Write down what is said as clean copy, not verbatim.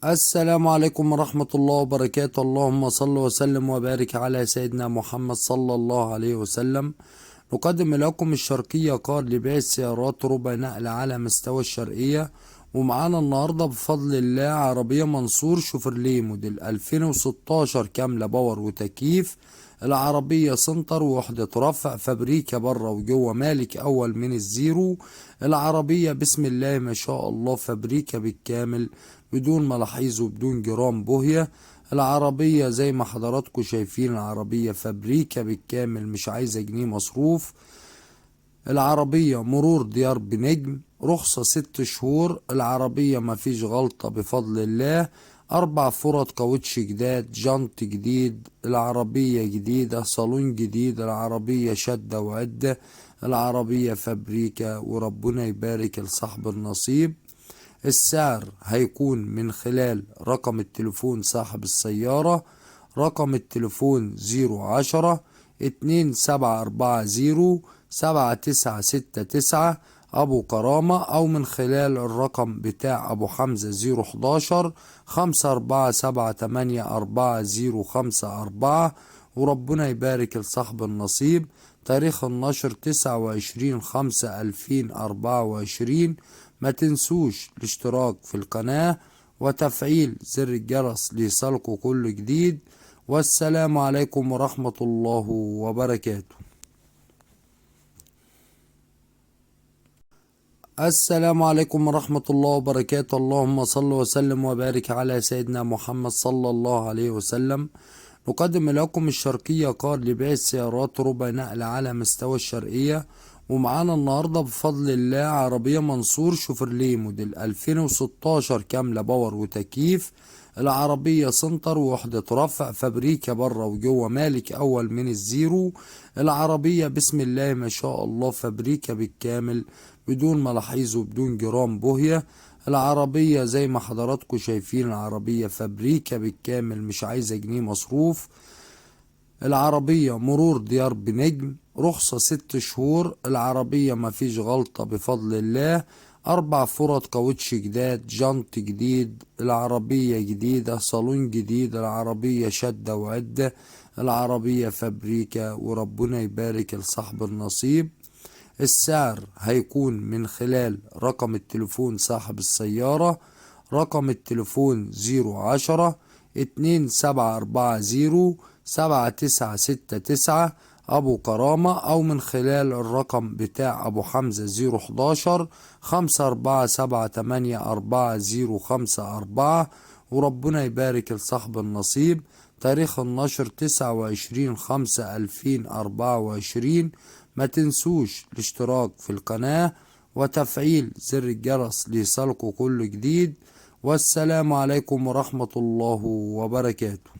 السلام عليكم ورحمة الله وبركاته. اللهم صل وسلم وبارك على سيدنا محمد صلى الله عليه وسلم. نقدم لكم الشرقية كار لبيع السيارات ربع نقل على مستوى الشرقية. ومعانا النهاردة بفضل الله عربية منصور شوفرليه موديل 2016 كاملة باور وتكييف. العربية سنتر ووحدة رفع فابريكا بره وجوه، مالك أول من الزيرو. العربية بسم الله ما شاء الله فابريكا بالكامل بدون ملاحظ وبدون جرام بوهية. العربية زي ما حضراتكم شايفين العربية فابريكا بالكامل، مش عايزة جنيه مصروف. العربية مرور ديار بنجم، رخصة 6 شهور. العربية مفيش غلطة بفضل الله. 4 فرط كاوتش جداد، جنط جديد، العربية جديدة، صالون جديد، العربية شدة وعدة. العربية فابريكا وربنا يبارك لصاحب النصيب. السعر هيكون من خلال رقم التليفون صاحب السيارة. رقم التليفون 010 2740 7969 أبو كرامة، أو من خلال الرقم بتاع أبو حمزة 011 54784054. وربنا يبارك لصاحب النصيب. تاريخ النشر 29/5/2024. ما تنسوش الاشتراك في القناة وتفعيل زر الجرس ليصلكوا كل جديد. والسلام عليكم ورحمة الله وبركاته. السلام عليكم ورحمة الله وبركاته. اللهم صل وسلم وبارك على سيدنا محمد صلى الله عليه وسلم. نقدم لكم الشرقية كار لبيع السيارات ربع نقل على مستوى الشرقية. ومعانا النهاردة بفضل الله عربية منصور شوفرليه موديل 2016 كاملة باور وتكييف. العربية سنتر ووحدة رفع فابريكا بره وجوه، مالك أول من الزيرو. العربية بسم الله ما شاء الله فابريكا بالكامل بدون ملاحظ وبدون جرام بوهية. العربية زي ما حضراتكم شايفين العربية فابريكا بالكامل، مش عايزة جنيه مصروف. العربية مرور ديار بنجم، رخصة 6 شهور. العربية مفيش غلطة بفضل الله. 4 فرط كاوتش جداد، جنط جديد، العربية جديدة، صالون جديد، العربية شدة وعدة. العربية فابريكا وربنا يبارك لصاحب النصيب. السعر هيكون من خلال رقم التليفون صاحب السيارة. رقم التليفون 010 2740 7969 أبو كرامة، أو من خلال الرقم بتاع أبو حمزة 011 54784054. وربنا يبارك لصاحب النصيب. تاريخ النشر 29/5/2024. ما تنسوش الاشتراك في القناة وتفعيل زر الجرس ليصلكوا كل جديد. والسلام عليكم ورحمة الله وبركاته.